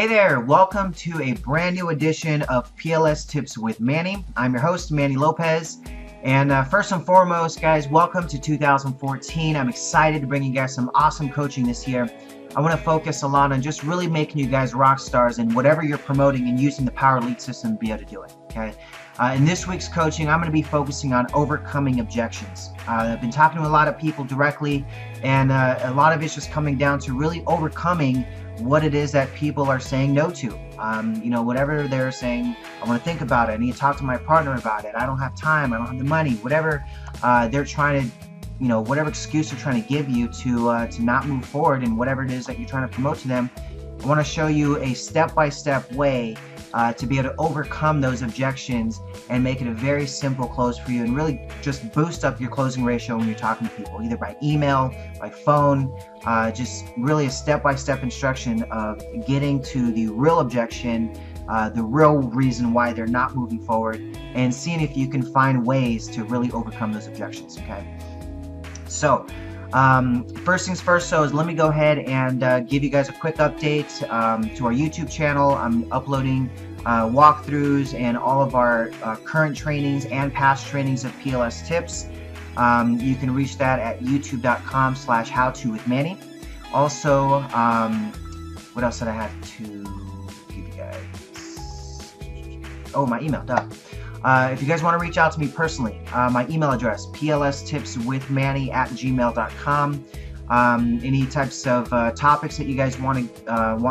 Hey there, welcome to a brand new edition of PLS Tips with Manny. I'm your host, Manny Lopez. And first and foremost, guys, welcome to 2014. I'm excited to bring you guys some awesome coaching this year. I want to focus a lot on just really making you guys rock stars in whatever you're promoting and using the Power Lead system to be able to do it, okay? In this week's coaching, I'm going to be focusing on overcoming objections. I've been talking to a lot of people directly, and a lot of it's just coming down to really overcoming what it is that people are saying no to. You know, whatever they're saying, I want to think about it, I need to talk to my partner about it, I don't have time, I don't have the money, whatever they're trying to, you know, whatever excuse they're trying to give you to not move forward in whatever it is that you're trying to promote to them. I want to show you a step-by-step way to be able to overcome those objections and make it a very simple close for you, and really just boost up your closing ratio when you're talking to people, either by email, by phone, just really a step-by-step instruction of getting to the real objection, the real reason why they're not moving forward, and seeing if you can find ways to really overcome those objections, okay? So, first things first, so is let me go ahead and give you guys a quick update to our YouTube channel. I'm uploading walkthroughs and all of our current trainings and past trainings of PLS tips. You can reach that at youtube.com/howtowithmanny. Also, what else did I have to give you guys? Oh, my email, duh. If you guys want to reach out to me personally, my email address, plstipswithmanny@gmail.com. Any types of topics that you guys want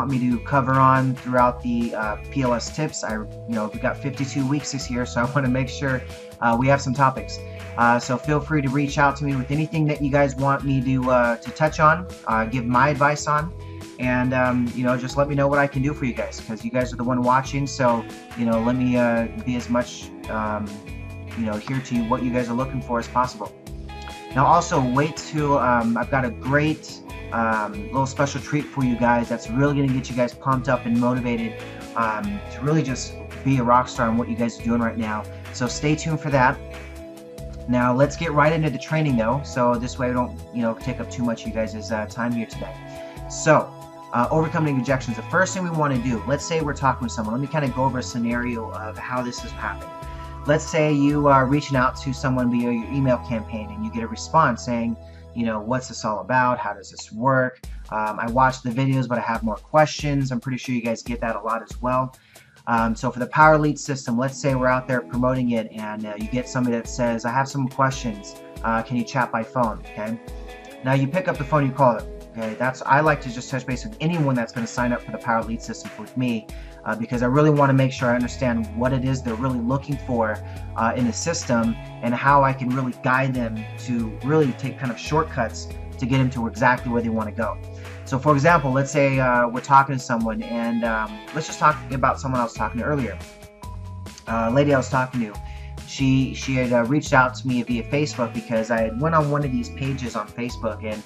me to cover on throughout the PLS tips. We've got 52 weeks this year, so I want to make sure we have some topics. So feel free to reach out to me with anything that you guys want me to touch on, give my advice on. And just let me know what I can do for you guys, because you guys are the one watching. So let me be as much here to what you guys are looking for as possible. Now also wait till I've got a great little special treat for you guys that's really going to get you guys pumped up and motivated to really just be a rock star in what you guys are doing right now. So stay tuned for that. Now let's get right into the training though, so this way I don't take up too much of you guys' time here today. So overcoming objections, the first thing we want to do, let's say we're talking with someone. Let me kind of go over a scenario of how this has happened. Let's say you are reaching out to someone via your email campaign and you get a response saying, what's this all about? How does this work? I watched the videos, but I have more questions. I'm pretty sure you guys get that a lot as well. So for the Power Lead system, let's say we're out there promoting it and you get somebody that says, I have some questions. Can you chat by phone? Okay. Now you pick up the phone, you call them. Okay, I like to just touch base with anyone that's going to sign up for the Power Lead system with me, because I really want to make sure I understand what it is they're really looking for in the system, and how I can really guide them to really take kind of shortcuts to get them to exactly where they want to go. So for example, let's say we're talking to someone, and let's just talk about someone I was talking to earlier. A lady I was talking to, she had reached out to me via Facebook because I had went on one of these pages on Facebook, and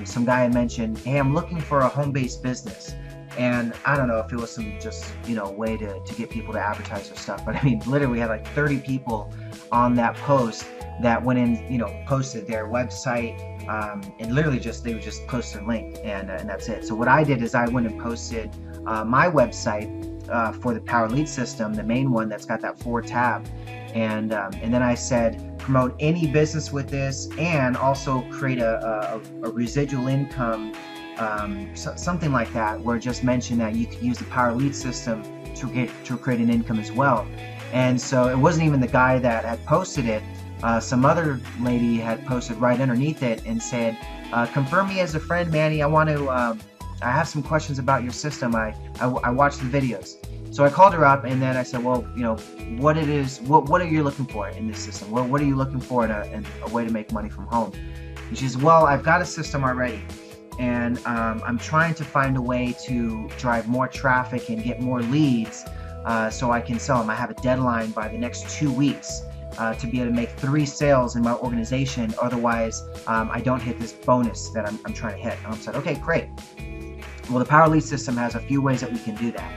some guy had mentioned, hey, I'm looking for a home-based business. And I don't know if it was some just way to get people to advertise their stuff, but I mean literally we had like 30 people on that post that went in, posted their website, and literally they would just post their link, and that's it. So what I did is I went and posted my website for the Power Lead system, the main one that's got that 4 tab, and then I said promote any business with this, and also create a residual income, something like that, where just mention that you could use the Power Lead system to create an income as well. And so it wasn't even the guy that had posted it. Some other lady had posted right underneath it and said, confirm me as a friend, Manny. I have some questions about your system. I watched the videos. So I called her up, and then I said, well, what are you looking for in this system? What are you looking for in a way to make money from home? And she says, well, I've got a system already, and I'm trying to find a way to drive more traffic and get more leads so I can sell them. I have a deadline by the next 2 weeks to be able to make 3 sales in my organization. Otherwise, I don't hit this bonus that I'm trying to hit. And I said, okay, great. Well, the Power Lead system has a few ways that we can do that.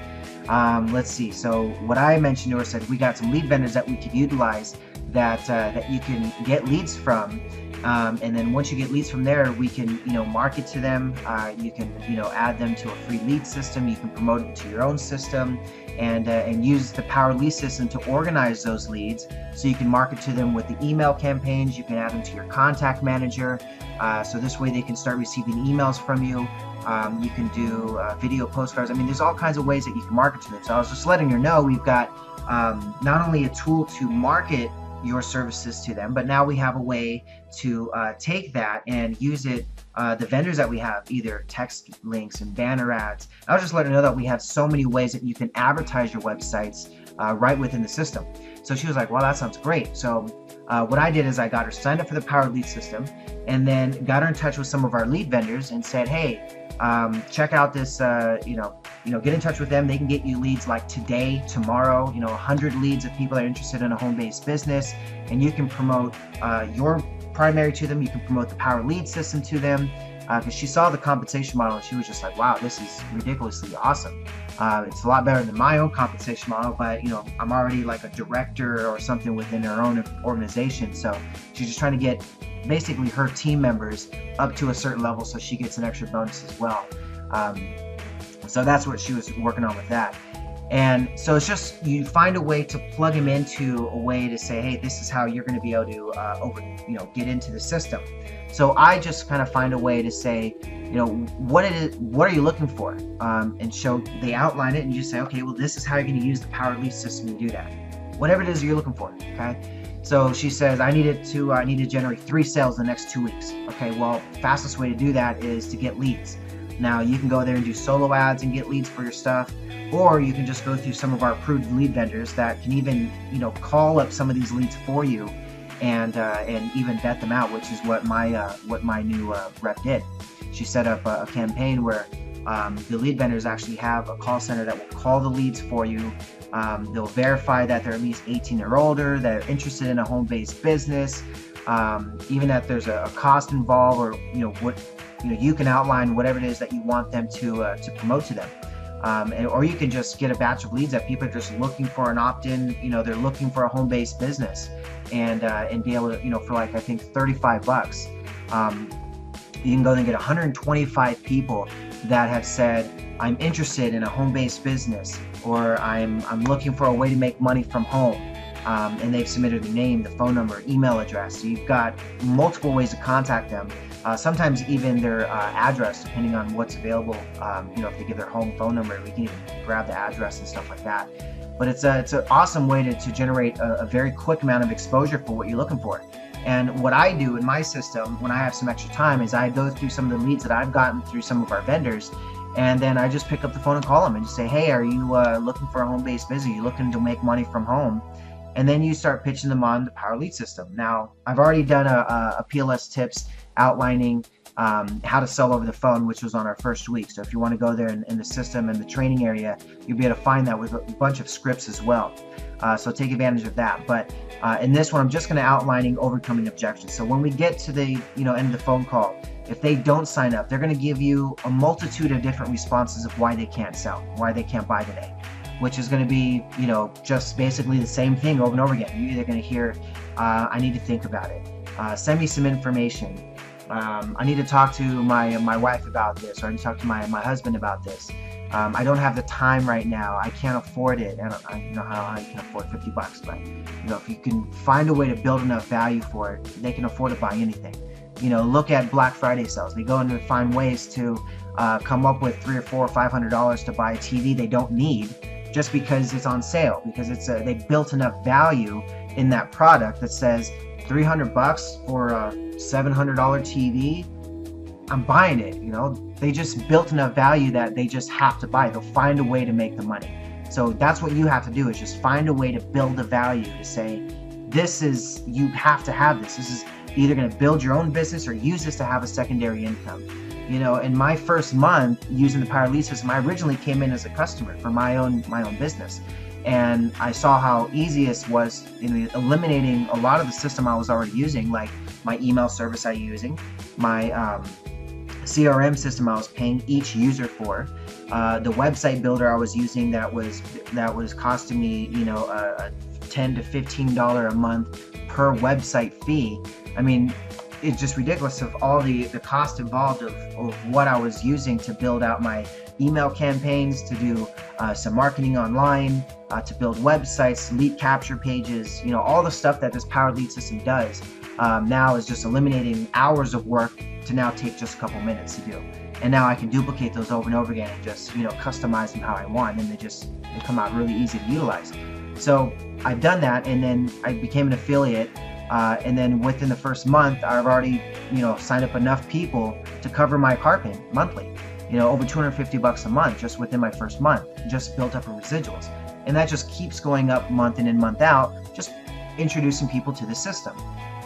Let's see. So what I mentioned to her, said we got some lead vendors that we could utilize that you can get leads from, And then once you get leads from there, we can, market to them. You can, add them to a free lead system. You can promote it to your own system, and use the Power Lead system to organize those leads. So you can market to them with the email campaigns. You can add them to your contact manager. So this way they can start receiving emails from you. You can do video postcards. I mean, there's all kinds of ways that you can market to them. So I was just letting you know we've got not only a tool to market your services to them, but now we have a way to take that and use it, the vendors that we have, either text links and banner ads. I was just letting her know that we have so many ways that you can advertise your websites right within the system. So she was like, well, that sounds great. So what I did is I got her signed up for the Power Lead system, and then got her in touch with some of our lead vendors and said, hey, check out this, get in touch with them. They can get you leads like today, tomorrow, 100 leads of people that are interested in a home-based business, and you can promote your primary to them. You can promote the Power Lead system to them, because she saw the compensation model and she was just like, wow, this is ridiculously awesome. It's a lot better than my own compensation model, but I'm already like a director or something within her own organization. So she's just trying to get basically her team members up to a certain level so she gets an extra bonus as well. So that's what she was working on with that. And so it's just, you find a way to plug them into a way to say, hey, this is how you're going to be able to get into the system. So I just kind of find a way to say, what are you looking for? And they outline it, and you say, okay, well, this is how you're going to use the Power Lead system to do that. Whatever it is you're looking for, okay? So she says, I need to generate 3 sales in the next 2 weeks. Okay, well, fastest way to do that is to get leads. Now you can go there and do solo ads and get leads for your stuff, or you can just go through some of our approved lead vendors that can even, call up some of these leads for you, and even vet them out, which is what my new rep did. She set up a campaign where the lead vendors actually have a call center that will call the leads for you. They'll verify that they're at least 18 or older, that are interested in a home-based business, even that there's a cost involved, or you can outline whatever it is that you want them to promote to them. Or you can just get a batch of leads that people are just looking for an opt-in. They're looking for a home-based business, and be able to, for like, I think $35, you can go and get 125 people that have said, I'm interested in a home-based business, or I'm looking for a way to make money from home. And they've submitted their name, the phone number, email address. So you've got multiple ways to contact them. Sometimes even their address, depending on what's available. If they give their home phone number, we can even grab the address and stuff like that. But it's an awesome way to generate a very quick amount of exposure for what you're looking for. And what I do in my system when I have some extra time is I go through some of the leads that I've gotten through some of our vendors, and then I just pick up the phone and call them and just say, hey, are you looking for a home-based business? Are you looking to make money from home? And then you start pitching them on the Power Lead system. Now, I've already done a PLS tips outlining how to sell over the phone, which was on our first week. So if you want to go there in the system and the training area, you'll be able to find that with a bunch of scripts as well. So take advantage of that. But in this one, I'm just going to outlining overcoming objections. So when we get to the end of the phone call, if they don't sign up, they're going to give you a multitude of different responses of why they can't sell, why they can't buy today, which is going to be, just basically the same thing over and over again. You're either going to hear, I need to think about it. Send me some information. I need to talk to my wife about this, or I need to talk to my husband about this. I don't have the time right now. I can't afford it. And I don't know how you can afford $50, but if you can find a way to build enough value for it, they can afford to buy anything. Look at Black Friday sales. They go in and find ways to come up with $300 or $400 or $500 to buy a TV they don't need, just because it's on sale, because they built enough value in that product that says $300 for a $700 TV. I'm buying it. They just built enough value that they just have to buy it. They'll find a way to make the money. So that's what you have to do, is just find a way to build the value to say, you have to have this. This is either going to build your own business or use this to have a secondary income. In my first month using the Power Lead system, I originally came in as a customer for my own business. And I saw how easy it was in eliminating a lot of the system I was already using, like my email service I was using, my CRM system I was paying each user for, the website builder I was using that was costing me, a $10 to $15 a month per website fee. I mean, it's just ridiculous of all the cost involved of what I was using to build out my email campaigns, to do some marketing online, to build websites, lead capture pages, all the stuff that this powered lead system does now is just eliminating hours of work to now take just a couple minutes to do. And now I can duplicate those over and over again and just, customize them how I want, and they come out really easy to utilize. So I've done that, and then I became an affiliate, and then within the first month, I've already, signed up enough people to cover my car payment monthly. Over $250 a month just within my first month, just built up in residuals. And that just keeps going up month in and month out, just introducing people to the system.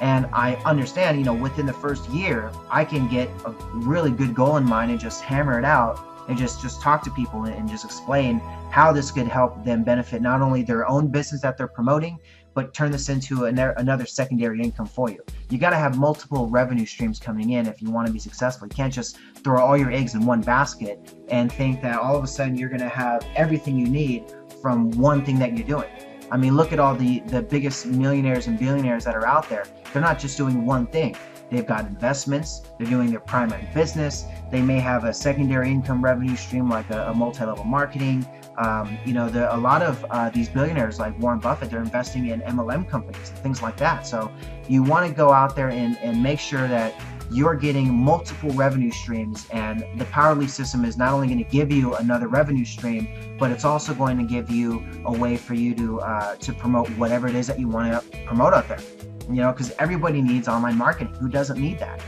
And I understand, within the first year, I can get a really good goal in mind and just hammer it out and just talk to people and just explain how this could help them benefit not only their own business that they're promoting, but turn this into another secondary income for you. You got to have multiple revenue streams coming in if you want to be successful. You can't just throw all your eggs in one basket and think that all of a sudden you're going to have everything you need from one thing that you're doing. I mean, look at all the biggest millionaires and billionaires that are out there. They're not just doing one thing. They've got investments. They're doing their primary business. They may have a secondary income revenue stream like a multi-level marketing. A lot of these billionaires like Warren Buffett, they're investing in MLM companies and things like that. So you want to go out there and make sure that you're getting multiple revenue streams, and the power lead system is not only going to give you another revenue stream, but it's also going to give you a way for you to promote whatever it is that you want to promote out there. Because everybody needs online marketing. Who doesn't need that?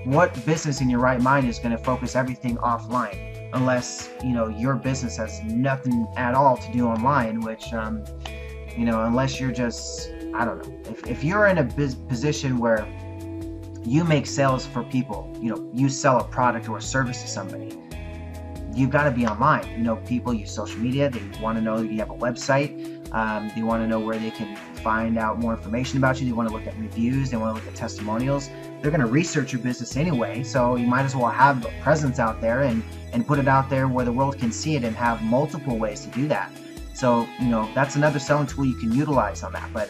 What business in your right mind is going to focus everything offline, unless your business has nothing at all to do online, which unless you're just, I don't know, if you're in a position where you make sales for people, you sell a product or a service to somebody, you've got to be online. People use social media. They want to know that you have a website. They want to know where they can find out more information about you. They want to look at reviews. They want to look at testimonials. They're going to research your business anyway, so you might as well have a presence out there and put it out there where the world can see it, and have multiple ways to do that. So, that's another selling tool you can utilize on that. But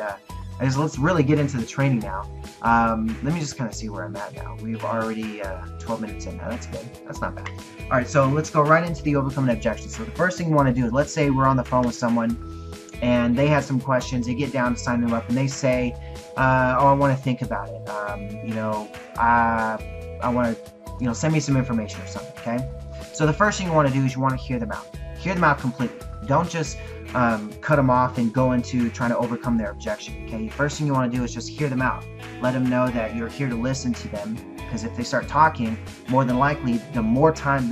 I guess let's really get into the training now. Let me just kind of see where I'm at now. We've already 12 minutes in now. That's good. That's not bad. All right, so let's go right into the overcoming objections. So the first thing you want to do is, let's say we're on the phone with someone and they have some questions. They get down to sign them up and they say, oh, I want to think about it. I want to, send me some information or something, okay? So the first thing you want to do is you want to hear them out. Hear them out completely. Don't just cut them off and go into trying to overcome their objection, okay? First thing you want to do is just hear them out. Let them know that you're here to listen to them, because if they start talking, more than likely, the more time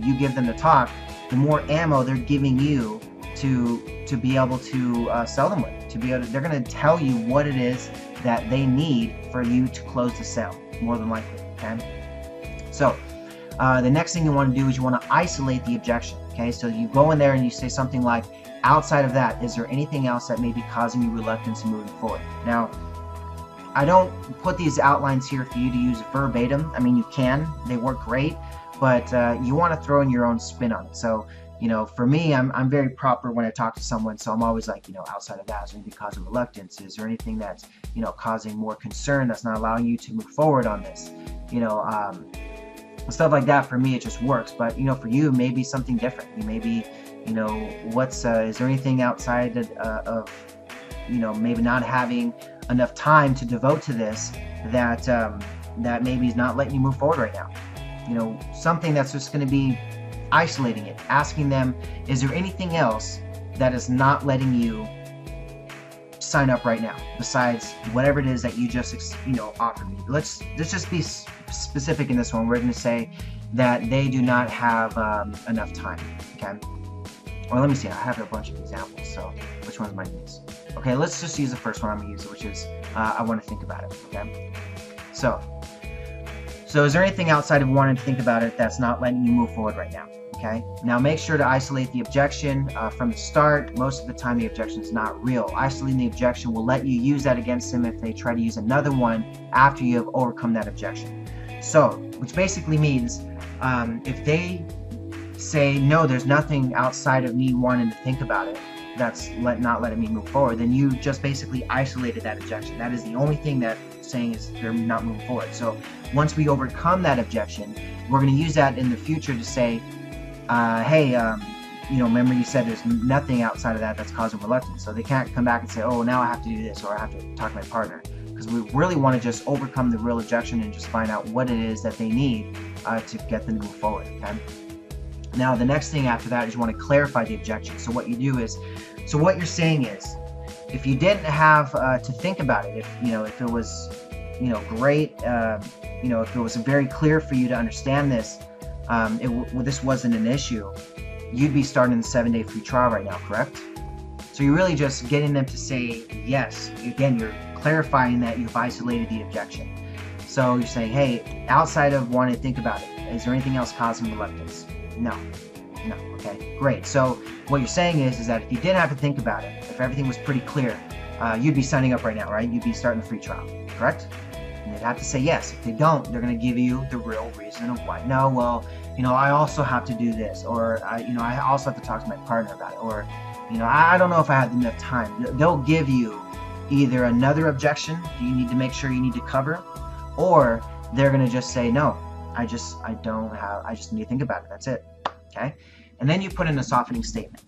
you give them to talk, the more ammo they're giving you to be able to sell them with. They're going to tell you what it is that they need for you to close the sale, more than likely, okay? So the next thing you want to do is you want to isolate the objection, okay? So you go in there and you say something like, outside of that, is there anything else that may be causing you reluctance in moving forward? Now, I don't put these outlines here for you to use verbatim. I mean, you can, they work great, but you want to throw in your own spin on it. So, for me, I'm very proper when I talk to someone, so I'm always like, outside of that, is there anything causing reluctance? Is there anything that's, causing more concern that's not allowing you to move forward on this? Stuff like that. For me, it just works. But, for you, maybe something different. You maybe, is there anything outside of maybe not having enough time to devote to this that maybe is not letting you move forward right now? Something that's just going to be isolating it, asking them, is there anything else that is not letting you sign up right now besides whatever it is that you just offered me? Let's just be specific in this one. We're going to say that they do not have enough time, okay? Or let me see, I have a bunch of examples, so which ones might use? Okay, let's just use the first one I'm going to use, which is I want to think about it, okay? So is there anything outside of wanting to think about it that's not letting you move forward right now? Okay. Now make sure to isolate the objection from the start. Most of the time the objection is not real. Isolating the objection will let you use that against them if they try to use another one after you have overcome that objection. So, which basically means if they say, no, there's nothing outside of me wanting to think about it that's not letting me move forward, then you just basically isolated that objection. That is the only thing that saying is they're not moving forward. So once we overcome that objection, we're going to use that in the future to say, hey, you know, remember you said there's nothing outside of that that's causing reluctance. So they can't come back and say, oh, now I have to do this, or I have to talk to my partner. Because we really want to just overcome the real objection and just find out what it is that they need to get them to move forward, okay? Now, the next thing after that is you want to clarify the objection. So what you do is, so what you're saying is, if you didn't have to think about it, if, you know, if it was, you know, great, you know, if it was very clear for you to understand this, this wasn't an issue, you'd be starting the 7-day free trial right now, correct? So you're really just getting them to say yes. Again, you're clarifying that you've isolated the objection. So you're saying, hey, outside of wanting to think about it, is there anything else causing reluctance? No. No. Okay, great. So what you're saying is that if you didn't have to think about it, if everything was pretty clear, you'd be signing up right now, right? You'd be starting the free trial, correct? And they'd have to say yes. If they don't, they're going to give you the real reason of why. No, well, you know, I also have to do this, or you know, I also have to talk to my partner about it, or you know, I don't know if I have enough time. They'll give you either another objection you need to make sure you need to cover, or they're going to just say, no, I just need to think about it. That's it. Okay. And then you put in a softening statement.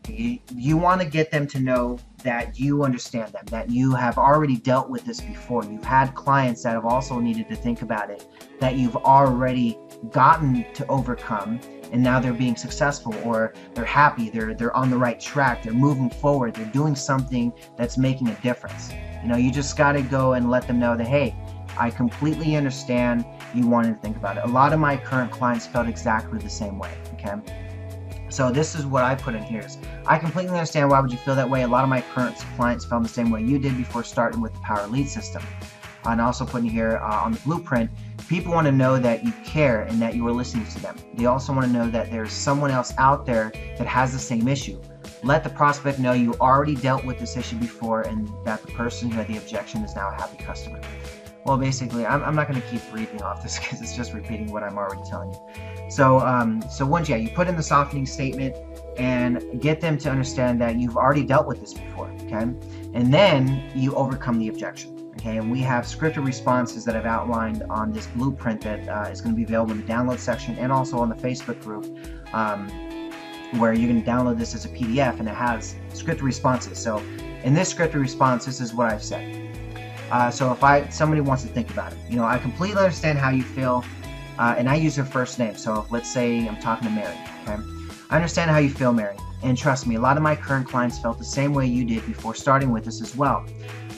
You want to get them to know that you understand them, that you have already dealt with this before. You've had clients that have also needed to think about it, that you've already gotten to overcome, and now they're being successful, or they're happy, they're on the right track, they're moving forward, they're doing something that's making a difference. You know, you just got to go and let them know that, hey, I completely understand you wanted to think about it. A lot of my current clients felt exactly the same way, okay? So this is what I put in here. Is I completely understand why would you feel that way. A lot of my current clients felt the same way you did before starting with the Power Lead system. And also putting here on the blueprint, people want to know that you care and that you are listening to them. They also want to know that there's someone else out there that has the same issue. Let the prospect know you already dealt with this issue before and that the person who had the objection is now a happy customer. Well, basically, I'm not going to keep reading off this because it's just repeating what I'm already telling you. So, once you put in the softening statement and get them to understand that you've already dealt with this before, okay? And then you overcome the objection, okay? And we have scripted responses that I've outlined on this blueprint that is going to be available in the download section and also on the Facebook group, where you can download this as a PDF, and it has scripted responses. So, in this scripted response, this is what I've said. So if somebody wants to think about it, you know, I completely understand how you feel, and I use her first name. So if, let's say I'm talking to Mary, okay? I understand how you feel, Mary, and trust me, a lot of my current clients felt the same way you did before starting with us as well.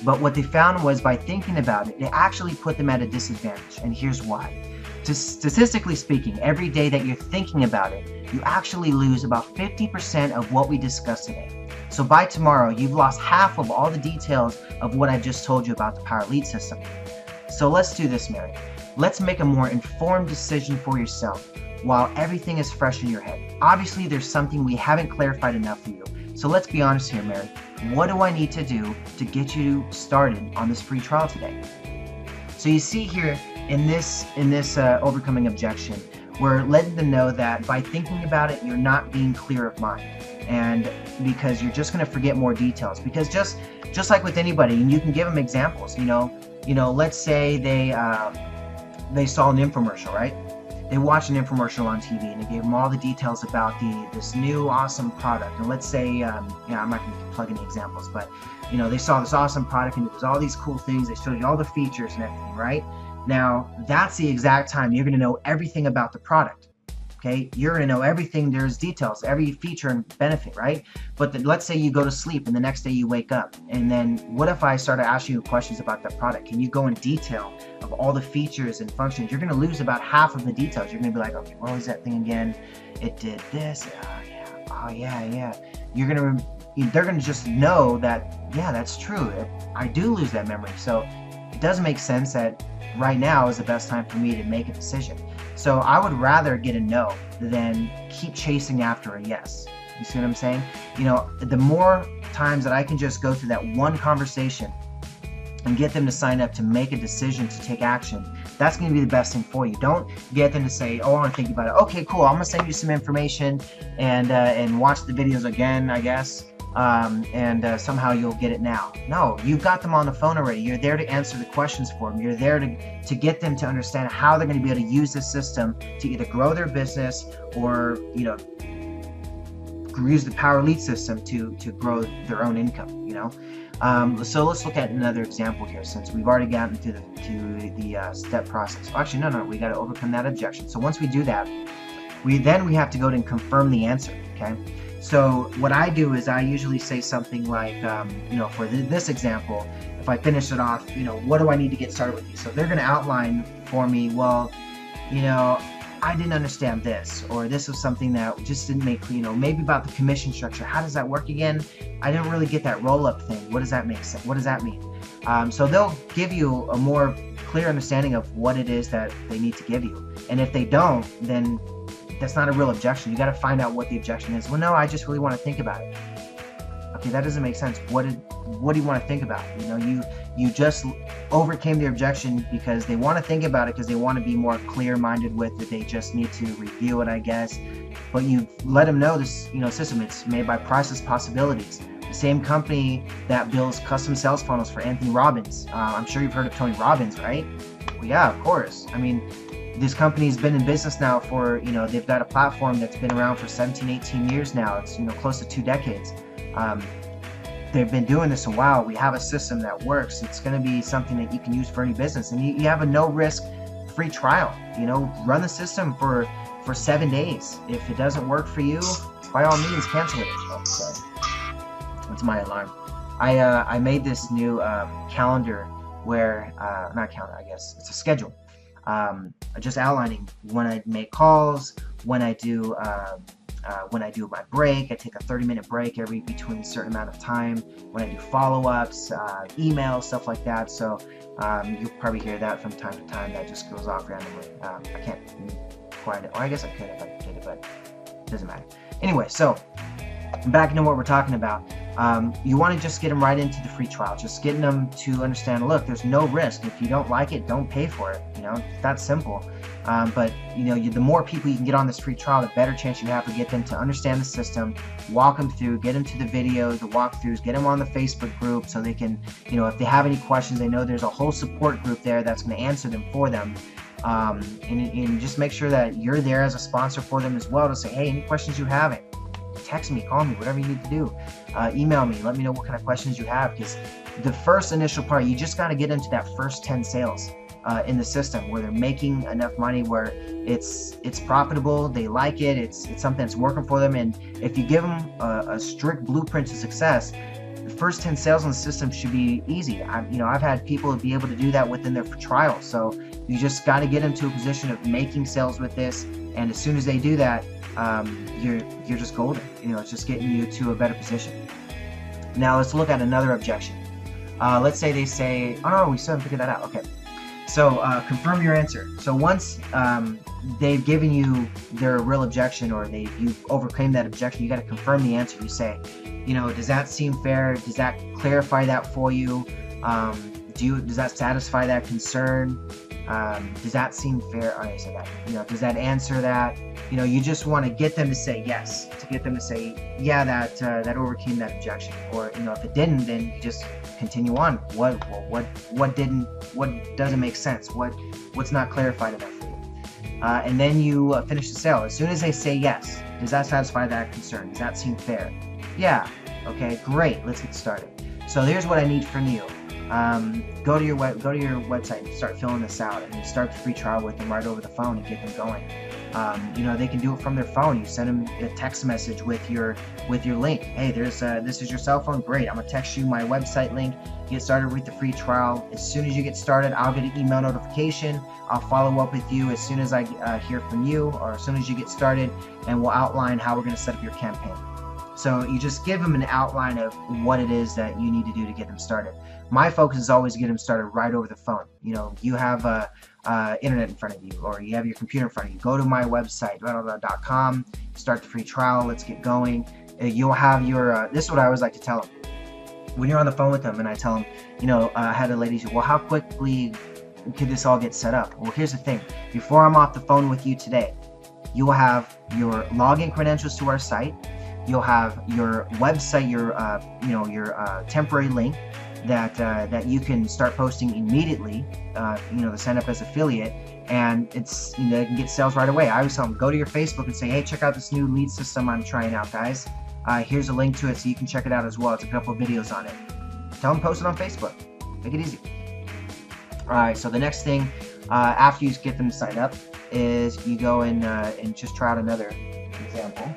But what they found was by thinking about it, it actually put them at a disadvantage, and here's why. Statistically speaking, every day that you're thinking about it, you actually lose about 50% of what we discussed today. So by tomorrow, you've lost half of all the details of what I just told you about the Power Lead system. So let's do this, Mary. Let's make a more informed decision for yourself while everything is fresh in your head. Obviously, there's something we haven't clarified enough for you. So let's be honest here, Mary. What do I need to do to get you started on this free trial today? So you see here in this overcoming objection, we're letting them know that by thinking about it, you're not being clear of mind. And because you're just going to forget more details, because just like with anybody, and you can give them examples, you know, let's say they saw an infomercial, right? They watched an infomercial on TV and it gave them all the details about this new awesome product. And let's say, I'm not going to plug any examples, but you know, they saw this awesome product and it was all these cool things. They showed you all the features and everything, right? Now, that's the exact time you're going to know everything about the product. Okay, you're going to know everything. There's details, every feature and benefit, right? But let's say you go to sleep and the next day you wake up. And then what if I started asking you questions about that product? Can you go in detail of all the features and functions? You're going to lose about half of the details. You're going to be like, okay, what was that thing again? It did this. Oh yeah. They're going to just know that, yeah, that's true. I do lose that memory. So it does make sense that right now is the best time for me to make a decision. So I would rather get a no than keep chasing after a yes. You see what I'm saying? You know, the more times that I can just go through that one conversation and get them to sign up to make a decision to take action, that's going to be the best thing for you. Don't get them to say, oh, I want to think about it. Okay, cool. I'm going to send you some information and watch the videos again, I guess. and somehow you'll get it now. No, you've got them on the phone already. You're there to answer the questions for them. You're there to get them to understand how they're going to be able to use this system to either grow their business or, you know, use the Power Lead system to grow their own income, you know. So let's look at another example here, since we've already gotten to the step process. Actually, no, we got to overcome that objection. So once we do that, we have to go and confirm the answer. Okay. So what I do is I usually say something like, you know, for this example, if I finish it off, you know, what do I need to get started with you? So they're going to outline for me, well, you know, I didn't understand this, or this was something that just didn't make, you know, maybe about the commission structure. How does that work again? I didn't really get that roll-up thing. What does that make sense? What does that mean? So they'll give you a more clear understanding of what it is that they need to give you. And if they don't, then that's not a real objection. You got to find out what the objection is. Well, no, I just really want to think about it. Okay, that doesn't make sense. What do you want to think about? You know, you just overcame the objection because they want to think about it, because they want to be more clear-minded with it. They just need to review it, I guess. But you let them know this, you know, system, it's made by Process Possibilities, the same company that builds custom sales funnels for Anthony Robbins. I'm sure you've heard of Tony Robbins, right? Well, yeah, of course. I mean, this company's been in business now for, you know, they've got a platform that's been around for 17, 18 years now. It's, you know, close to 2 decades. They've been doing this a while. We have a system that works. It's going to be something that you can use for any business. And you have a no-risk free trial. You know, run the system for 7 days. If it doesn't work for you, by all means, cancel it. Oh, sorry. That's my alarm. I made this new calendar where, not calendar, I guess. It's a schedule. Just outlining when I make calls, when I do my break. I take a 30-minute break between a certain amount of time, when I do follow-ups, emails, stuff like that. So you'll probably hear that from time to time. That just goes off randomly. I can't quite, or I guess I could if I did it, but it doesn't matter. Anyway, so back into what we're talking about. You want to just get them right into the free trial, just getting them to understand, look, there's no risk. If you don't like it, don't pay for it. You know, it's that simple. But you know, the more people you can get on this free trial, the better chance you have to get them to understand the system, walk them through, get them to the videos, the walkthroughs, get them on the Facebook group so they can, you know, if they have any questions, they know there's a whole support group there that's going to answer them for them. And just make sure that you're there as a sponsor for them as well to say, hey, any questions you have, text me, call me, whatever you need to do. Email me, let me know what kind of questions you have, because the first initial part, you just got to get into that first 10 sales in the system where they're making enough money, where it's profitable, they like it, it's something that's working for them. And if you give them a strict blueprint to success, the first 10 sales on the system should be easy. I've had people be able to do that within their trial. So you just got to get them to a position of making sales with this, and as soon as they do that, you're just golden. You know, it's just getting you to a better position. Now let's look at another objection. Let's say they say, oh no, we still haven't figured that out. Okay. So confirm your answer. So once they've given you their real objection, or you've overcame that objection, you got to confirm the answer. You say, you know, does that seem fair? Does that clarify that for you? Does that satisfy that concern? Does that seem fair? I said that. You know, does that answer that? You know, you just want to get them to say yes, to get them to say, yeah, that overcame that objection. Or, you know, if it didn't, then you just continue on. What doesn't make sense? What's not clarified enough for you? And then you finish the sale. As soon as they say yes, does that satisfy that concern? Does that seem fair? Yeah. Okay, great. Let's get started. So here's what I need from you. Go to your website and start filling this out, and you start the free trial with them right over the phone and get them going. You know, they can do it from their phone. You send them a text message with your link. Hey, this is your cell phone. Great. I'm gonna text you my website link. Get started with the free trial. As soon as you get started, I'll get an email notification. I'll follow up with you as soon as I hear from you, or as soon as you get started, and we'll outline how we're gonna set up your campaign. So you just give them an outline of what it is that you need to do to get them started. My focus is always to get them started right over the phone. You know, you have internet in front of you, or you have your computer in front of you. Go to my website, .com, start the free trial. Let's get going. You'll have your, this is what I always like to tell them. When you're on the phone with them and I tell them, you know, I had a lady say, well, how quickly could this all get set up? Well, here's the thing. Before I'm off the phone with you today, you will have your login credentials to our site. you'll have your website, your temporary link that you can start posting immediately, to sign up as affiliate, and it's, they can get sales right away. I always tell them, go to your Facebook and say, hey, check out this new lead system I'm trying out, guys. Here's a link to it so you can check it out as well. It's a couple of videos on it. Tell them post it on Facebook. Make it easy. All right, so the next thing after you get them to sign up is you go and just try out another example.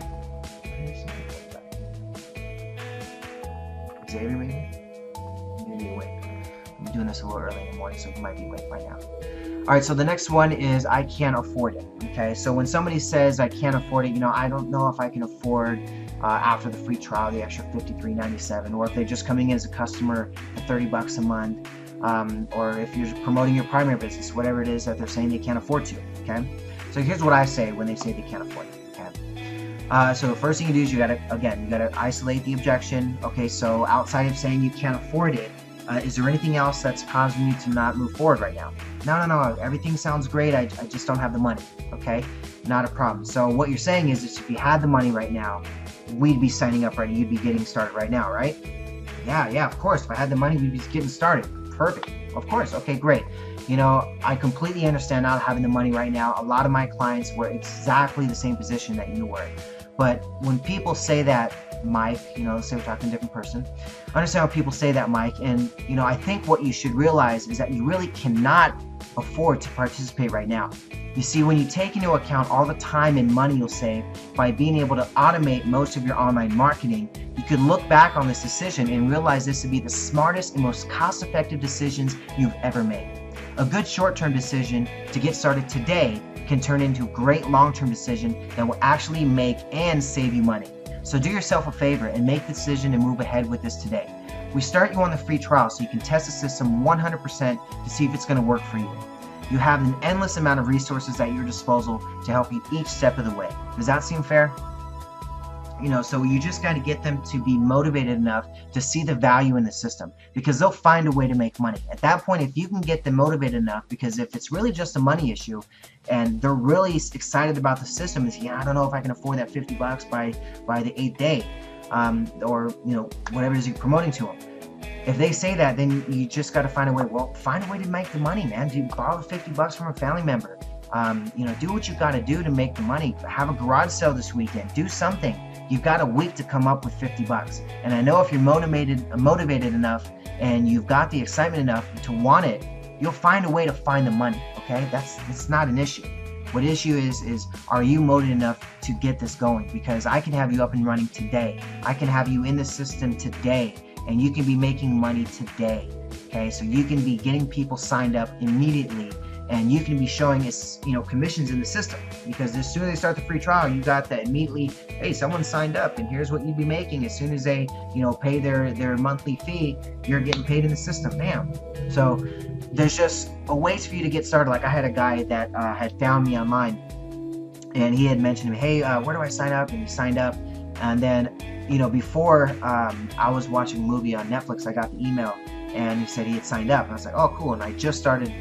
Xavier, maybe? Maybe awake. I'm doing this a little early in the morning, so he might be awake by now. All right, so the next one is I can't afford it. Okay, so when somebody says I can't afford it, I don't know if I can afford after the free trial the extra $53.97, or if they're just coming in as a customer at $30 a month, or if you're promoting your primary business, whatever it is that they're saying they can't afford to. Okay, so here's what I say when they say they can't afford it. Okay, so the first thing you do is you gotta isolate the objection. Okay, so outside of saying you can't afford it, is there anything else that's causing you to not move forward right now? No, everything sounds great, I just don't have the money. Okay, not a problem. So what you're saying is if you had the money right now, we'd be signing up right now, you'd be getting started right now, right? Yeah, of course. If I had the money, we'd be getting started. Perfect. Of course. Okay, great. I completely understand not having the money right now. A lot of my clients were exactly the same position that you were. But when people say that, Mike, let's say we're talking to a different person, I understand when people say that, Mike, and I think what you should realize is that you really cannot afford to participate right now. You see, when you take into account all the time and money you'll save by being able to automate most of your online marketing, you could look back on this decision and realize this would be the smartest and most cost-effective decisions you've ever made. A good short-term decision to get started today can turn into a great long-term decision that will actually make and save you money. So do yourself a favor and make the decision and move ahead with this today. We start you on the free trial so you can test the system 100% to see if it's going to work for you. You have an endless amount of resources at your disposal to help you each step of the way. Does that seem fair? So you just got to get them to be motivated enough to see the value in the system, because they'll find a way to make money. At that point, if you can get them motivated enough, because if it's really just a money issue and they're really excited about the system, is, I don't know if I can afford that $50 by the 8th day, or whatever it is you're promoting to them. If they say that, then you just got to find a way. Well, find a way to make the money, man. Do borrow the $50 from a family member. Do what you got to do to make the money. Have a garage sale this weekend. Do something. You've got a week to come up with $50. And I know if you're motivated enough and you've got the excitement enough to want it, you'll find a way to find the money. Okay, that's not an issue. What issue is are you motivated enough to get this going? Because I can have you up and running today. I can have you in the system today, and you can be making money today. Okay, so you can be getting people signed up immediately, and you can be showing us, commissions in the system, because as soon as they start the free trial, you got that immediately, hey, someone signed up and here's what you'd be making. As soon as they, pay their monthly fee, you're getting paid in the system. Bam. So there's just a ways for you to get started. Like I had a guy that had found me online, and he had mentioned to me, hey, where do I sign up? And he signed up. And then, before I was watching a movie on Netflix, I got the email and he said he had signed up. And I was like, oh, cool. And I just started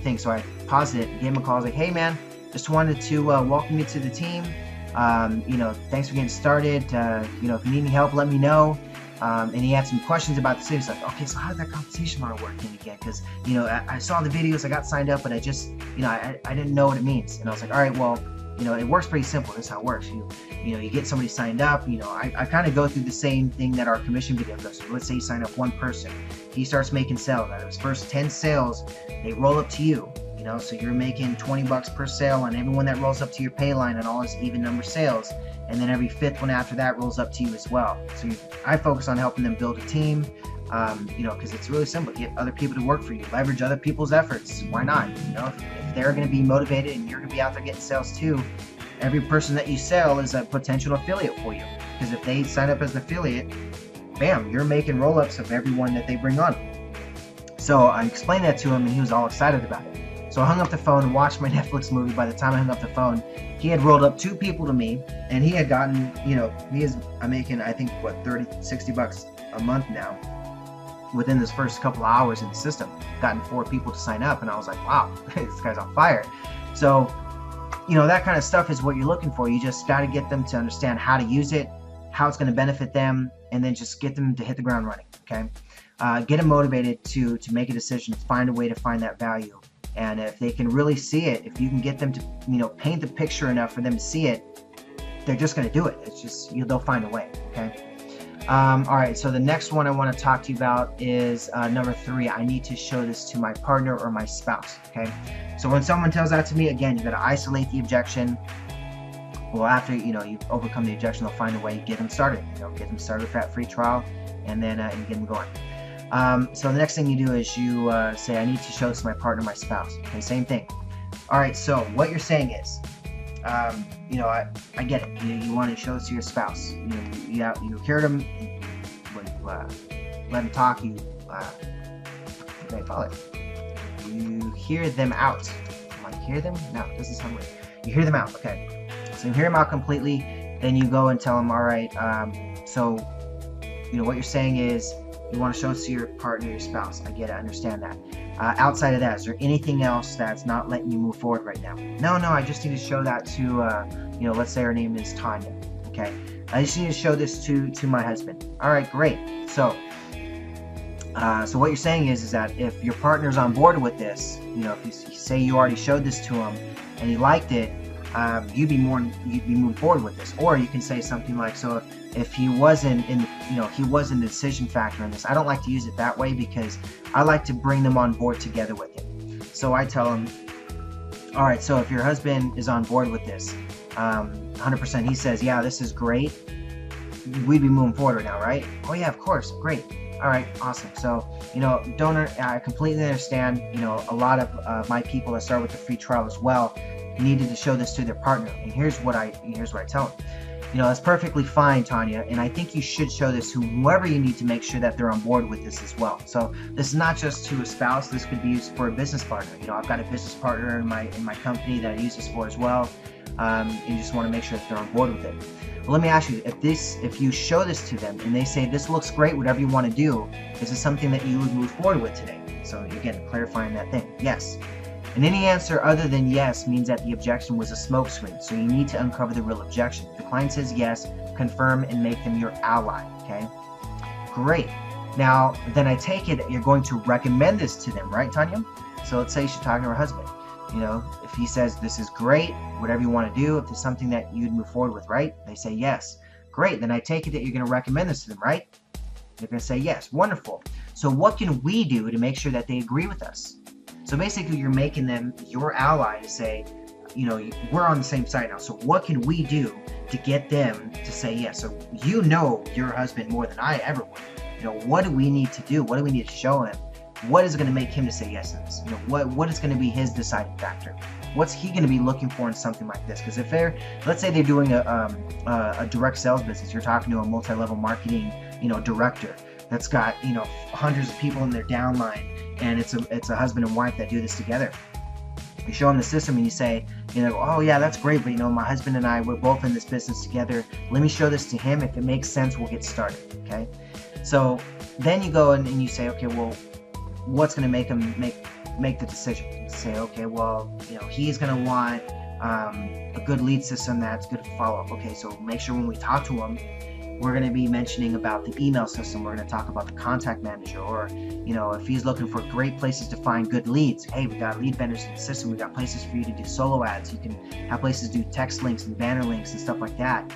things. So I paused it, gave him a call. I was like, hey, man, just wanted to welcome you to the team. Thanks for getting started. If you need any help, let me know. And he had some questions about the city. He's like, okay, so how did that compensation model work in again? Because, I saw the videos, I got signed up, but I just, I didn't know what it means. And I was like, all right, well, it works pretty simple. This is how it works. You get somebody signed up. I kind of go through the same thing that our commission video goes through. Let's say you sign up one person. He starts making sales. Out of his first 10 sales, they roll up to you. So you're making $20 per sale on everyone that rolls up to your pay line and all his even number sales. And then every fifth one after that rolls up to you as well. So I focus on helping them build a team, because it's really simple. Get other people to work for you. Leverage other people's efforts. Why not? If they're going to be motivated and you're going to be out there getting sales too, every person that you sell is a potential affiliate for you. Because if they sign up as an affiliate, bam, you're making roll-ups of everyone that they bring on. So I explained that to him, and he was all excited about it. So I hung up the phone and watched my Netflix movie. By the time I hung up the phone, he had rolled up 2 people to me, and he had gotten, I'm making, I think, $60 a month now. Within this first couple of hours in the system, gotten 4 people to sign up, and I was like, wow, this guy's on fire. So, that kind of stuff is what you're looking for. You just got to get them to understand how to use it, how it's going to benefit them, and then just get them to hit the ground running. Okay, get them motivated to make a decision, find a way to find that value. And if they can really see it, if you can get them to, paint the picture enough for them to see it, they're just going to do it. It's just, they'll find a way. Okay. All right. So the next one I want to talk to you about is number 3. I need to show this to my partner or my spouse. Okay. So when someone tells that to me, again, you got to isolate the objection. Well, after, you've overcome the objection, they'll find a way to get them started. Get them started with that free trial, and then you get them going. So the next thing you do is you say, I need to show this to my partner, my spouse. Okay, same thing. All right, so what you're saying is, I get it. You want to show this to your spouse. You hear them, let them talk. You hear them out. Hear them? No, it doesn't sound right. You hear them out. Okay. So you hear them out completely. Then you go and tell them, all right. So what you're saying is, you want to show this to your partner, your spouse. I get it. I understand that. Outside of that, is there anything else that's not letting you move forward right now? No, I just need to show that to, let's say her name is Tanya. Okay. I just need to show this to my husband. All right, great. So what you're saying is that if your partner's on board with this, if you say you already showed this to him and he liked it, you'd be moving forward with this. Or you can say something like, so if he wasn't he wasn't the decision factor in this. I don't like to use it that way because I like to bring them on board together with it. So I tell him, all right, so if your husband is on board with this, 100%, he says, yeah, this is great, we'd be moving forward now, right? Oh yeah, of course, great. All right, awesome. So, I completely understand, a lot of my people that start with the free trial as well needed to show this to their partner. And here's what I tell them. That's perfectly fine, Tanya, and I think you should show this to whoever you need to make sure that they're on board with this as well. So this is not just to a spouse. This could be used for a business partner. I've got a business partner in my company that I use this for as well. You just want to make sure that they're on board with it. Well, let me ask you, if you show this to them and they say, this looks great, whatever you want to do, is this something that you would move forward with today? So again, clarifying that thing. Yes. And any answer other than yes means that the objection was a smokescreen. So you need to uncover the real objection. If the client says yes, confirm and make them your ally. Okay? Great. Now, then I take it that you're going to recommend this to them, right, Tanya? So let's say she's talking to her husband. If he says this is great, whatever you want to do, if it's something that you'd move forward with, right? They say yes. Great. Then I take it that you're going to recommend this to them, right? They're going to say yes. Wonderful. So what can we do to make sure that they agree with us? So basically, you're making them your ally to say, we're on the same side now. So what can we do to get them to say yes? So your husband more than I ever would. What do we need to do? What do we need to show him? What is going to make him to say yes to this? What is going to be his deciding factor? What's he going to be looking for in something like this? Because if let's say they're doing a direct sales business, you're talking to a multi-level marketing, director that's got, hundreds of people in their downline, and it's a husband and wife that do this together. You show them the system and you say, oh yeah, that's great, but my husband and I, we're both in this business together. Let me show this to him. If it makes sense, we'll get started. Okay. So then you go and you say, okay, well, what's going to make him make the decision? Say, okay, well, he's going to want a good lead system that's good for follow-up. Okay, so make sure when we talk to him, we're going to be mentioning about the email system. We're going to talk about the contact manager, or if he's looking for great places to find good leads, hey, we got lead vendors in the system. We got places for you to do solo ads. You can have places to do text links and banner links and stuff like that.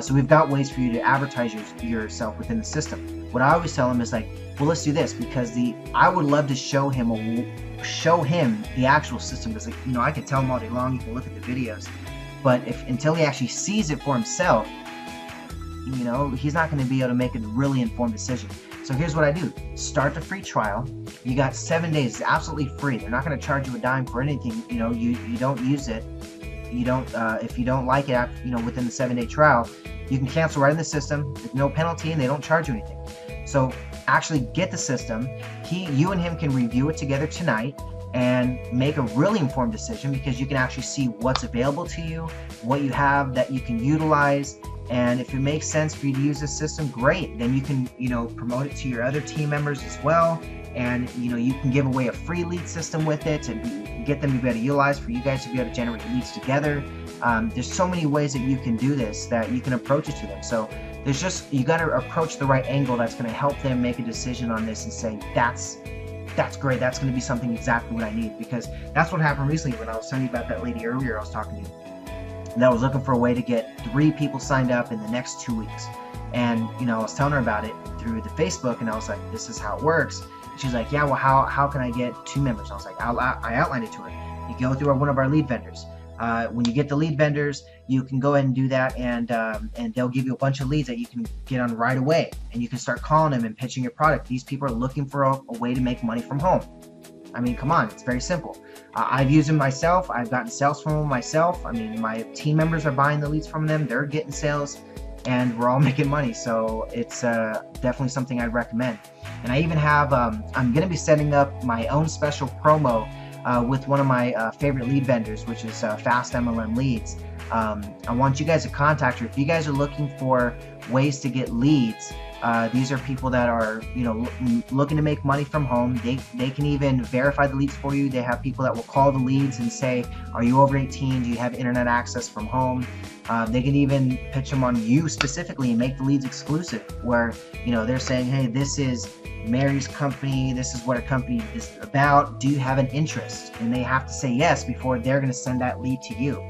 So we've got ways for you to advertise yourself within the system. What I always tell him is like, well, let's do this, because I would love to show him the actual system, because I can tell him all day long. You can look at the videos, but until he actually sees it for himself, he's not going to be able to make a really informed decision. So here's what I do. Start the free trial. You got 7 days. It's absolutely free. They're not going to charge you a dime for anything. You don't use it. If you don't like it, within the 7-day trial, you can cancel right in the system. There's no penalty, and they don't charge you anything. So actually get the system. You and him can review it together tonight and make a really informed decision, because you can actually see what's available to you, what you have that you can utilize. And if it makes sense for you to use this system, great. Then you can, promote it to your other team members as well. And, you can give away a free lead system with it to get them to be able to utilize, for you guys to be able to generate leads together. There's so many ways that you can do this, that you can approach it to them. So there's just, you got to approach the right angle that's going to help them make a decision on this and say, that's great, that's going to be something exactly what I need. Because that's what happened recently when I was telling you about that lady earlier I was talking to, that was looking for a way to get 3 people signed up in the next 2 weeks. And, you know, I was telling her about it through the Facebook, and I was like, this is how it works. And she's like, yeah, well, how can I get 2 members? I was like, I outlined it to her. You go through one of our lead vendors. When you get the lead vendors, you can go ahead and do that, and they'll give you a bunch of leads that you can get on right away, and you can start calling them and pitching your product. These people are looking for a way to make money from home. I mean, come on, it's very simple. I've used them myself. I've gotten sales from them myself. I mean, my team members are buying the leads from them. They're getting sales, and we're all making money. So it's definitely something I'd recommend. And I even have, I'm going to be setting up my own special promo with one of my favorite lead vendors, which is Fast MLM Leads. I want you guys to contact her if you guys are looking for ways to get leads. These are people that are, you know, looking to make money from home. They can even verify the leads for you. They have people that will call the leads and say, are you over 18? Do you have internet access from home? They can even pitch them on you specifically and make the leads exclusive, where, you know, they're saying, hey, this is Mary's company, this is what our company is about, do you have an interest? And they have to say yes before they're going to send that lead to you.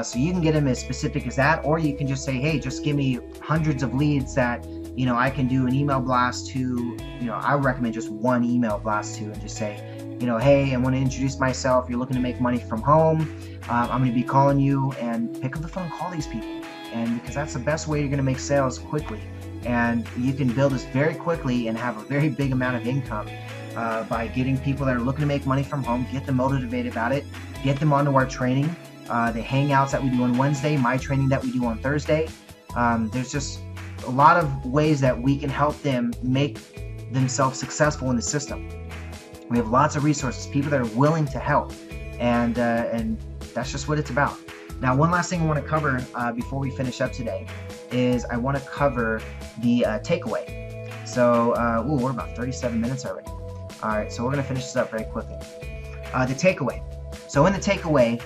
So you can get them as specific as that, or you can just say, hey, just give me hundreds of leads that, you know, I can do an email blast to. You know, I recommend just one email blast to, and just say, you know, hey, I want to introduce myself, you're looking to make money from home, I'm going to be calling you, and pick up the phone, call these people. And because that's the best way you're going to make sales quickly. And you can build this very quickly and have a very big amount of income by getting people that are looking to make money from home, get them motivated about it, get them onto our training, the hangouts that we do on Wednesday, my training that we do on Thursday. There's just a lot of ways that we can help them make themselves successful in the system. We have lots of resources, people that are willing to help, and that's just what it's about. Now, one last thing I want to cover before we finish up today is I want to cover the takeaway. So, we're about 37 minutes already. All right, so we're going to finish this up very quickly. The takeaway. So in the takeaway,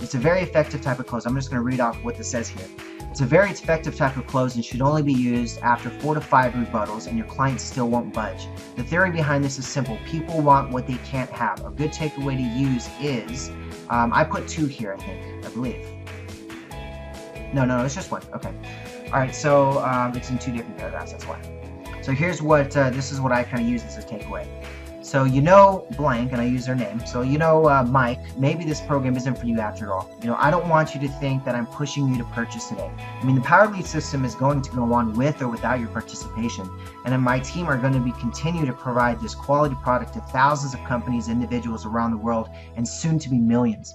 it's a very effective type of close. I'm just going to read off what this says here. It's a very effective type of close and should only be used after 4 to 5 rebuttals and your client still won't budge. The theory behind this is simple. People want what they can't have. A good takeaway to use is, I put 2 here, I believe. No, it's just 1. Okay. All right, so it's in 2 different paragraphs, that's why. So here's what, this is what I kind of use as a takeaway. So you know blank, and I use their name. So you know Mike, maybe this program isn't for you after all. You know, I don't want you to think that I'm pushing you to purchase today. I mean, the Power Lead system is going to go on with or without your participation. And then my team are going to continue to provide this quality product to thousands of companies, individuals around the world, and soon to be millions.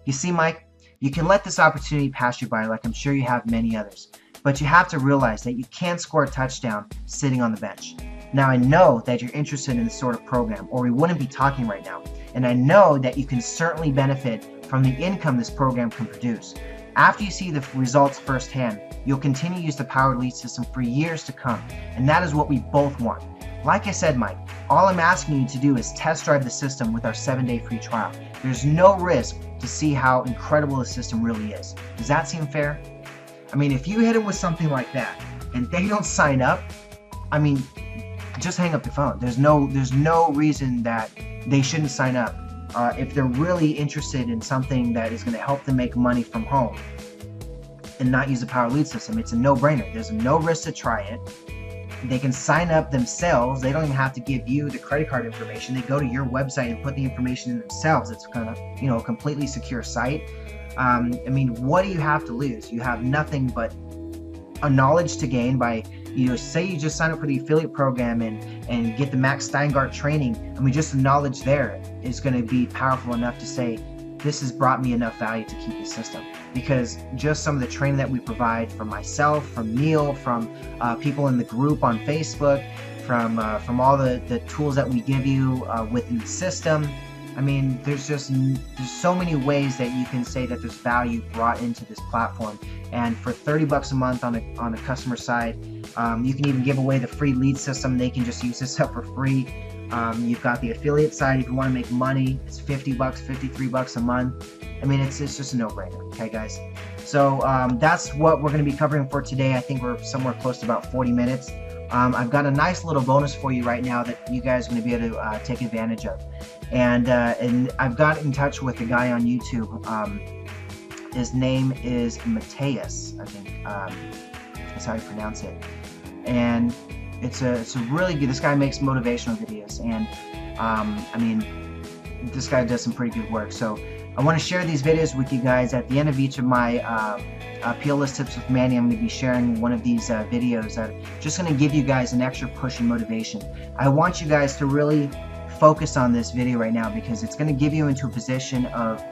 You see, Mike, you can let this opportunity pass you by like I'm sure you have many others. But you have to realize that you can't score a touchdown sitting on the bench. Now, I know that you're interested in this sort of program, or we wouldn't be talking right now. And I know that you can certainly benefit from the income this program can produce. After you see the results firsthand, you'll continue to use the Power Lead system for years to come. And that is what we both want. Like I said, Mike, all I'm asking you to do is test drive the system with our 7-day free trial. There's no risk to see how incredible the system really is. Does that seem fair? I mean, if you hit them with something like that and they don't sign up, I mean, just hang up the phone. There's no reason that they shouldn't sign up if they're really interested in something that is going to help them make money from home and not use the Power Lead system. It's a no-brainer. There's no risk to try it. They can sign up themselves. They don't even have to give you the credit card information. They go to your website and put the information in themselves. It's kind of, you know, a completely secure site. I mean, what do you have to lose? You have nothing but a knowledge to gain by, you know, say you just sign up for the affiliate program and get the Max Steingart training. I mean, just the knowledge there is going to be powerful enough to say, this has brought me enough value to keep the system. Because just some of the training that we provide from myself, from Neil, from people in the group on Facebook, from all the tools that we give you within the system. I mean, there's so many ways that you can say that there's value brought into this platform. And for $30 a month on a customer side, you can even give away the free lead system. They can just use this up for free. You've got the affiliate side. If you want to make money, it's $50, $53 a month. I mean, it's just a no-brainer. Okay, guys. So that's what we're going to be covering for today. I think we're somewhere close to about 40 minutes. I've got a nice little bonus for you right now that you guys are going to be able to take advantage of. And I've got in touch with a guy on YouTube. His name is Mateus, I think that's how you pronounce it. And it's a really good, this guy makes motivational videos. And I mean, this guy does some pretty good work. So I want to share these videos with you guys. At the end of each of my PLS Tips with Manny, I'm going to be sharing one of these videos that just going to give you guys an extra push and motivation. I want you guys to really focus on this video right now because it's going to give you into a position of,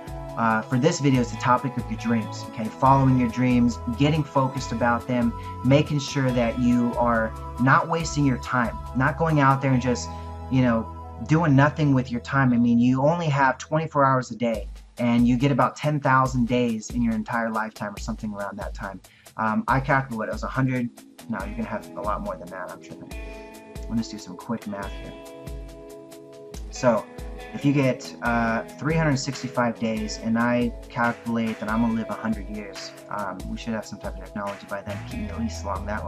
for this video, is the topic of your dreams. Okay, following your dreams, getting focused about them, making sure that you are not wasting your time, not going out there and just, you know, doing nothing with your time. I mean, you only have 24 hours a day, and you get about 10,000 days in your entire lifetime or something around that time. I calculate it was 100. No, you're gonna have a lot more than that, I'm tripping. Let's do some quick math here. So if you get 365 days, and I calculate that I'm gonna live 100 years, we should have some type of technology by then to keep me at least alive that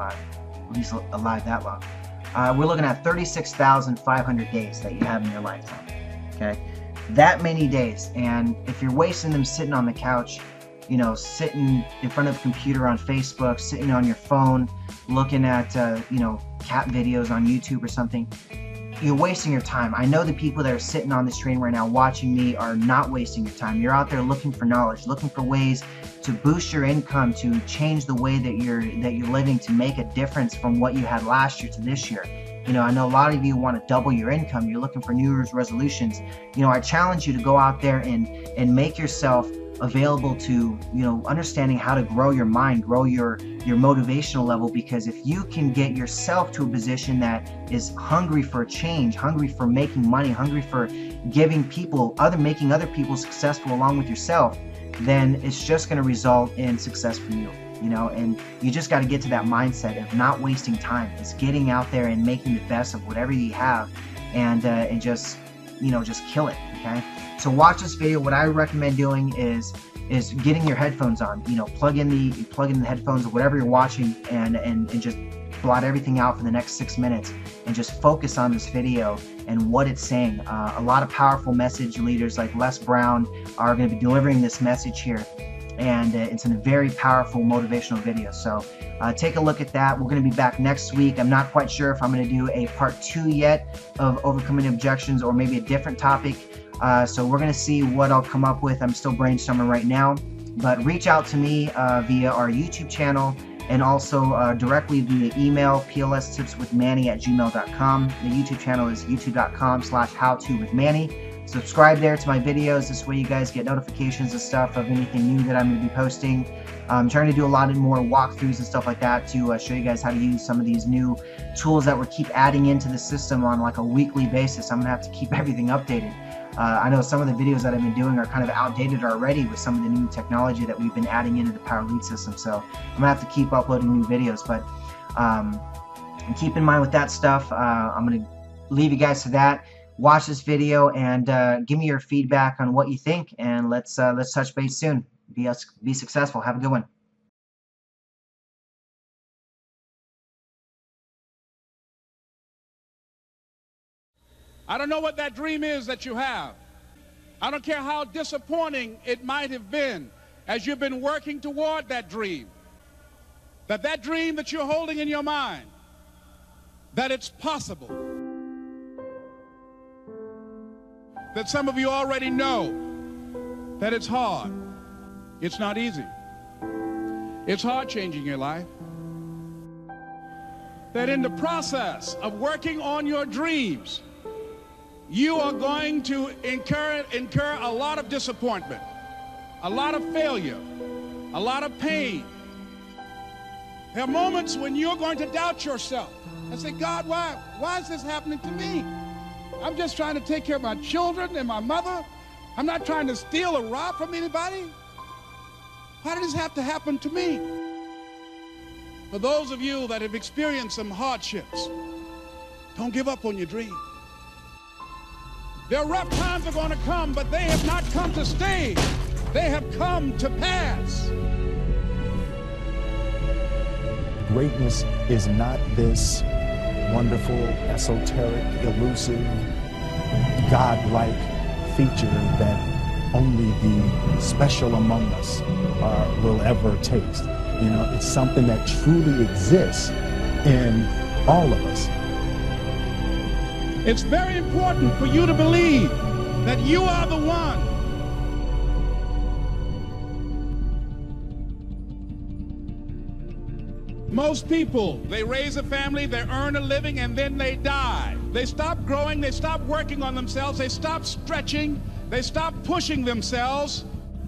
long. We're looking at 36,500 days that you have in your lifetime. Okay, that many days, and if you're wasting them sitting on the couch, you know, sitting in front of a computer on Facebook, sitting on your phone, looking at you know, cat videos on YouTube or something, you're wasting your time. I know the people that are sitting on the stream right now watching me are not wasting your time. You're out there looking for knowledge, looking for ways to boost your income, to change the way that you're living, to make a difference from what you had last year to this year. You know, I know a lot of you want to double your income. You're looking for New Year's resolutions. You know, I challenge you to go out there and make yourself available to, you know, understanding how to grow your mind, grow your motivational level, because if you can get yourself to a position that is hungry for change, hungry for making money, hungry for giving people, making other people successful along with yourself, then it's just going to result in success for you. You know, and you just got to get to that mindset of not wasting time. It's getting out there and making the best of whatever you have, and just, you know, just kill it. Okay, so watch this video. What I recommend doing is getting your headphones on. You know, plug in the headphones or whatever you're watching, and just blot everything out for the next 6 minutes and just focus on this video and what it's saying. A lot of powerful message leaders like Les Brown are going to be delivering this message here. And it's a very powerful motivational video. So take a look at that. We're going to be back next week. I'm not quite sure if I'm going to do a part 2 yet of overcoming objections, or maybe a different topic. So we're going to see what I'll come up with. I'm still brainstorming right now. But reach out to me via our YouTube channel, and also directly via email, plstipswithmanny@gmail.com. The YouTube channel is youtube.com/howtowithmanny. Subscribe there to my videos. This way you guys get notifications and stuff of anything new that I'm going to be posting. I'm trying to do a lot more walkthroughs and stuff like that to show you guys how to use some of these new tools that we keep adding into the system on like a weekly basis. I'm going to have to keep everything updated. I know some of the videos that I've been doing are kind of outdated already with some of the new technology that we've been adding into the Power Lead system. So I'm going to have to keep uploading new videos. But keep in mind with that stuff, I'm going to leave you guys to that. Watch this video and give me your feedback on what you think, and let's touch base soon. Be successful. Have a good one. I don't know what that dream is that you have. I don't care how disappointing it might have been as you've been working toward that dream. That dream that you're holding in your mind, that it's possible. That some of you already know that it's hard. It's not easy. It's hard changing your life. That in the process of working on your dreams, you are going to incur a lot of disappointment, a lot of failure, a lot of pain. There are moments when you're going to doubt yourself and say, God, why is this happening to me? I'm just trying to take care of my children and my mother. I'm not trying to steal or rob from anybody. Why did this have to happen to me? For those of you that have experienced some hardships, don't give up on your dream. Their rough times are going to come, but they have not come to stay. They have come to pass. greatness is not this wonderful, esoteric, elusive, God-like feature that only the special among us will ever taste. You know, it's something that truly exists in all of us. It's very important for you to believe that you are the one. Most people, they raise a family, they earn a living, and then they die. They stop growing, they stop working on themselves, they stop stretching, they stop pushing themselves.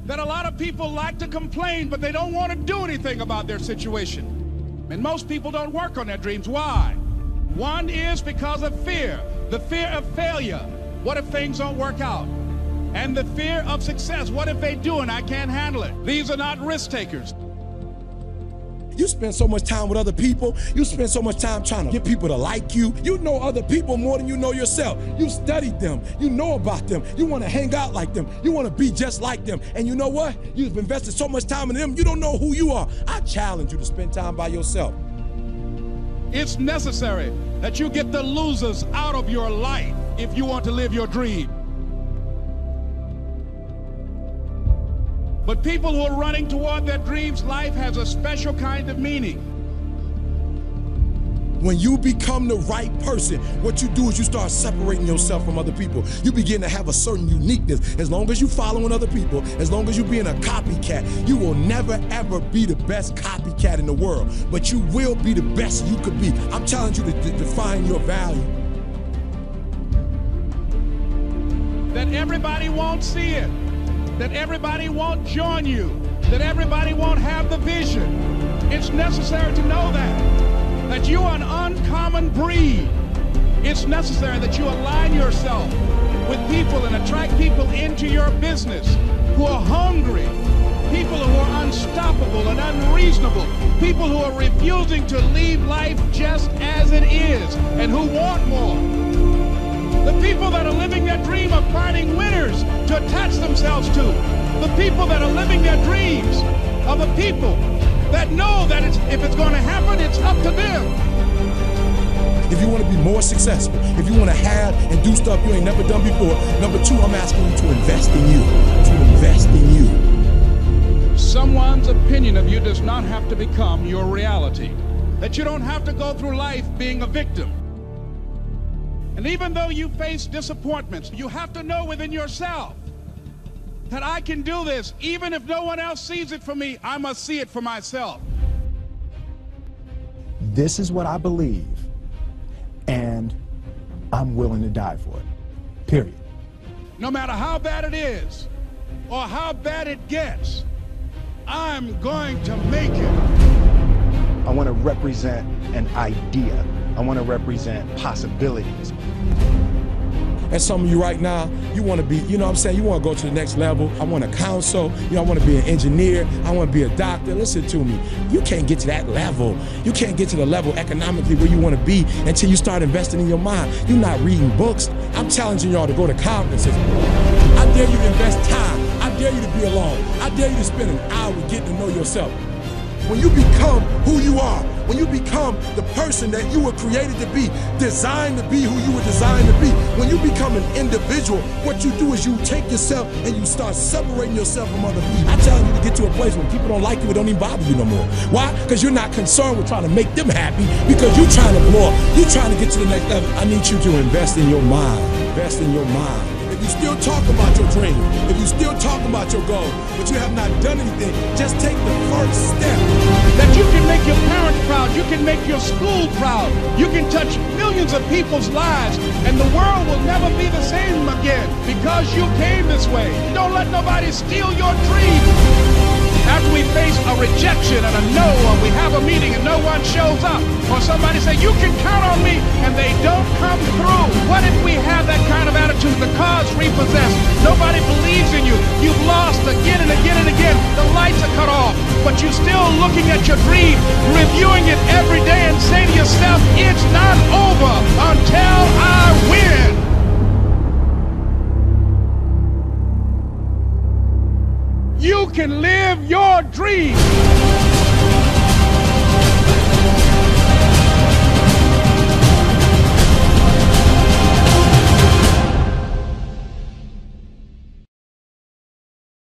That a lot of people like to complain, but they don't want to do anything about their situation. And most people don't work on their dreams. Why? One is because of fear. The fear of failure. What if things don't work out? And the fear of success. What if they do and I can't handle it? These are not risk takers. You spend so much time with other people. You spend so much time trying to get people to like you. You know other people more than you know yourself. You studied them. You know about them. You want to hang out like them. You want to be just like them. And you know what? You've invested so much time in them, you don't know who you are. I challenge you to spend time by yourself. It's necessary that you get the losers out of your life if you want to live your dream. But people who are running toward their dreams, life has a special kind of meaning. When you become the right person, what you do is you start separating yourself from other people. You begin to have a certain uniqueness. As long as you're following other people, as long as you're being a copycat, you will never ever be the best copycat in the world. But you will be the best you could be. I'm challenging you to define your value. That everybody won't see it. That everybody won't join you, that everybody won't have the vision. It's necessary to know that you are an uncommon breed. It's necessary that you align yourself with people and attract people into your business who are hungry, people who are unstoppable and unreasonable, people who are refusing to leave life just as it is and who want more. The people that are living their dream are finding winners to attach themselves to. The people that are living their dreams are the people that know that if it's going to happen, it's up to them. If you want to be more successful, if you want to have and do stuff you ain't never done before, number two, I'm asking you to invest in you. To invest in you. Someone's opinion of you does not have to become your reality. That you don't have to go through life being a victim. And even though you face disappointments, you have to know within yourself that I can do this. Even if no one else sees it for me, I must see it for myself. This is what I believe, and I'm willing to die for it, period. No matter how bad it is or how bad it gets, I'm going to make it. I want to represent an idea. I want to represent possibilities. And some of you right now, you want to be, you know what I'm saying, you want to go to the next level. I want to counsel, you know, I want to be an engineer, I want to be a doctor. Listen to me, you can't get to that level. You can't get to the level economically where you want to be until you start investing in your mind. You're not reading books. I'm challenging y'all to go to conferences. I dare you to invest time. I dare you to be alone. I dare you to spend an hour getting to know yourself. When you become who you are, when you become the person that you were created to be, designed to be who you were designed to be, when you become an individual, what you do is you take yourself and you start separating yourself from other people. I challenge you to get to a place where people don't like you, it don't even bother you no more. Why? Because you're not concerned with trying to make them happy, because you're trying to blow up. You're trying to get to the next level. I need you to invest in your mind. Invest in your mind. If you still talk about your dream, if you still talk about your goal, but you have not done anything, just take the first step. That you can make your parents proud, you can make your school proud, you can touch millions of people's lives, and the world will never be the same again because you came this way. Don't let nobody steal your dream. After we face a rejection and a no, or we have a meeting and no one shows up, or somebody say, you can count on me, and they don't come through. What if we have that kind of attitude? The car's repossessed. Nobody believes in you. You've lost again and again and again. The lights are cut off, but you're still looking at your dream, reviewing it every day, and say to yourself, it's not over until I win. You can live your dream.